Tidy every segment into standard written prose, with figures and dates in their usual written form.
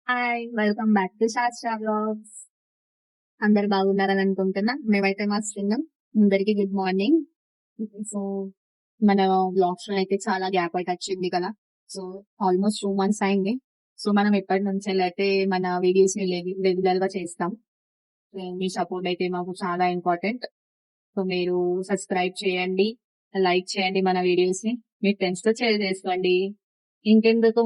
Hi! Welcome back to శాస్త్ర vlogs. అందరూ బాగున్నారని అనుకుంటున్నా. మేమైతే మస్తున్నాం. అందరికీ గుడ్ మార్నింగ్. సో, మన వ్లాగ్స్‌లో అయితే చాలా గ్యాప్ అయితే వచ్చింది కదా! సో, ఆల్మోస్ట్ 2 మంత్స్ అయింది. సో, మనం ఎప్పటి నుంచెల్లయితే మన వీడియోస్‌ని రెగ్యులర్‌గా చేస్తాం. సో, మీ సపోర్ట్ అయితే మాకు చాలా ఇంపార్టెంట్. సో, మీరు సబ్స్క్రైబ్ చేయండి, లైక్ చేయండి మన వీడియోస్‌ని. మీ ఫ్రెండ్స్‌తో షేర్ చేసుకోండి. ఇంకెందుకు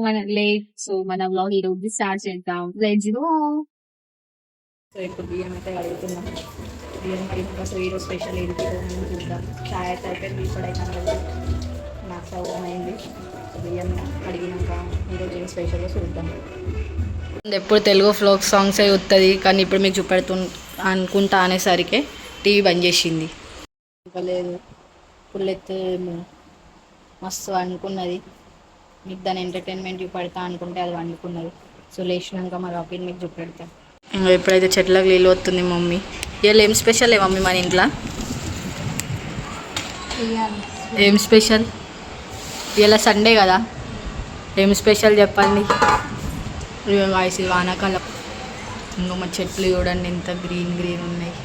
సో, మన వ్లాగ్ ఈరోజు స్టార్ట్ చేద్దాం. Let's go. సో ఇప్పుడు బియ్యం అయితే కడుగుతున్నాం. బియ్యం కడిగినాక సో ఈరోజు స్పెషల్ ఏంటి అని చూద్దాం. చాయ్ అయితే అయిపోయింది, ఇప్పుడైనా నాకు సౌకర్యం అయింది. బియ్యం కడిగినాక ఈరోజు ఏం స్పెషల్గా చూద్దాం. ఎప్పుడు తెలుగు ఫోక్ సాంగ్స్ అయి వస్తుంది, కానీ ఇప్పుడు మీకు అనుకుంటా అనేసరికి టీవీ బంద్ చేసింది. ఇంకా లేదు, ఫుల్ ఎత్తు మస్తు అనుకున్నది. మీకు దాని ఎంటర్టైన్మెంట్ చూపెడతా అనుకుంటే అది వండుకున్నది. సో లేచినాక మా రాకెట్ మీకు చూపెడతా. ఎప్పుడైతే చెట్లకు నీళ్ళు వస్తుంది మమ్మీ. ఇవాళ ఏం స్పెషల్ మమ్మీ మన ఇంట్లో? ఏం స్పెషల్? ఇవాళ సండే కదా, ఏం స్పెషల్ చెప్పండి. వాయిస్ వానాకాలం. ఇంకా మా చెట్లు చూడండి ఎంత గ్రీన్ గ్రీన్ ఉన్నాయి.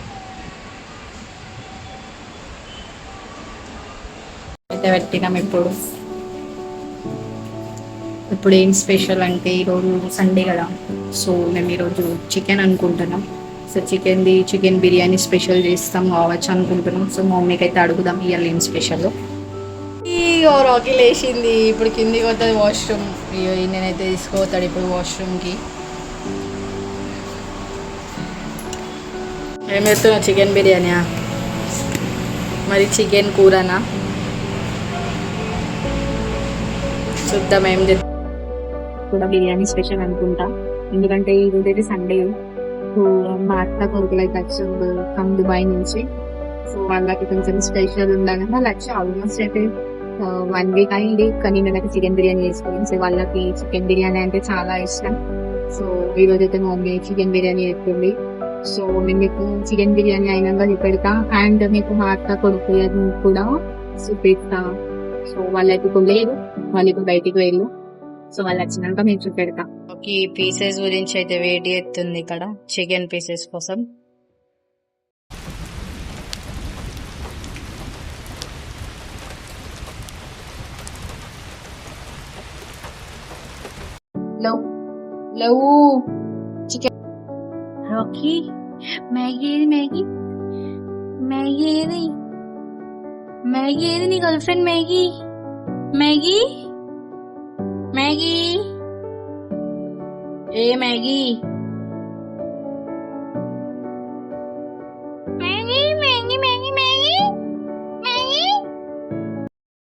అయితే పెట్టినాం. ఇప్పుడు ఏం స్పెషల్ అంటే ఈరోజు సండే కదా, సో మేము ఈరోజు చికెన్ అనుకుంటున్నాం. సో చికెన్ బిర్యానీ స్పెషల్ చేస్తాం కావచ్చు అనుకుంటున్నాం. సో మా మమ్మీకి అయితే అడుగుదాం ఇవాళ ఏం స్పెషల్. రాకీ లేచింది, ఇప్పుడు కిందికి పోతుంది వాష్రూమ్. నేనైతే తీసుకుపోతాడు ఇప్పుడు వాష్రూమ్కి. ఏం చేస్తున్నావు? చికెన్ బిర్యానీయా? మరి చికెన్ కూరనా? చూద్దాం ఏం చేద్దాం. కూడా బిర్యానీ స్పెషల్ అనుకుంటా, ఎందుకంటే ఈరోజు అయితే సండే. సో మా అత్త కొడుకులు అయితే వచ్చారు ఫ్రమ్ దుబాయ్ నుంచి. సో వాళ్ళకి కొంచెం స్పెషల్ ఉండాలని వాళ్ళు వచ్చి ఆల్మోస్ట్ అయితే 1 వీక్ అయింది. కానీ నేనైతే చికెన్ బిర్యానీ చేసుకున్నాను. సో వాళ్ళకి చికెన్ బిర్యానీ అంటే చాలా ఇష్టం. సో ఈరోజు అయితే మా మమ్మీ చికెన్ బిర్యానీ చేస్తుంది. సో నేను మీకు చికెన్ బిర్యానీ అయినాక చూపెడతా, అండ్ మీకు మా అత్త కొడుకు కూడా చూపిస్తా. సో వాళ్ళకి ఇప్పుడు లేదు, వాళ్ళు ఇప్పుడు బయటికి వెళ్ళు. సో వాళ్ళు వచ్చినాక మేము చూపెడతా. ఓకే, పీసెస్ గురించి అయితే వెయిట్ చేస్తుంది ఇక్కడ చికెన్ పీసెస్ కోసం. Chicken Rocky Maggie Maggie Maggie ఏది మ్యాగీ ఏది నీ girlfriend Maggie Maggie Maggie ఏ Maggie Maggie Maggie Maggie Maggie Maggie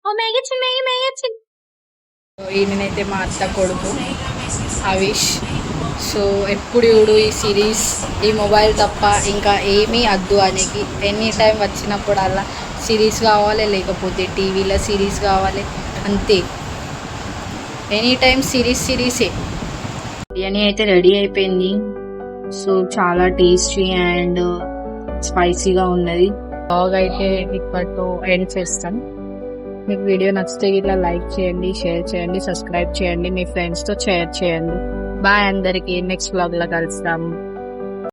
ఓ మ్యాగీ వచ్చింది మ్యాగీ మ్యాగీ వచ్చింది. ఈయనైతే మా అత్త కొడుకు అవిష్. సో ఎప్పుడు చూడు ఈ సిరీస్, ఈ మొబైల్ తప్ప ఇంకా ఏమీ అద్దు అనేది. ఎనీ టైం వచ్చినప్పుడల్లా సిరీస్ కావాలి, లేకపోతే టీవీలో సిరీస్ కావాలి, అంతే. Any time సిరీసే. బిర్యానీ అయితే రెడీ అయిపోయింది. సో చాలా టేస్టీ అండ్ స్పైసీగా ఉన్నది. బ్లాగ్ అయితే ఇప్పటితో ఎండ్ చేస్తాం. మీకు వీడియో నచ్చితే ఇట్లా లైక్ చేయండి, షేర్ చేయండి, సబ్స్క్రైబ్ చేయండి, మీ ఫ్రెండ్స్తో షేర్ చేయండి. బాయ్ అందరికీ. నెక్స్ట్ బ్లాగ్లో కలుస్తాం.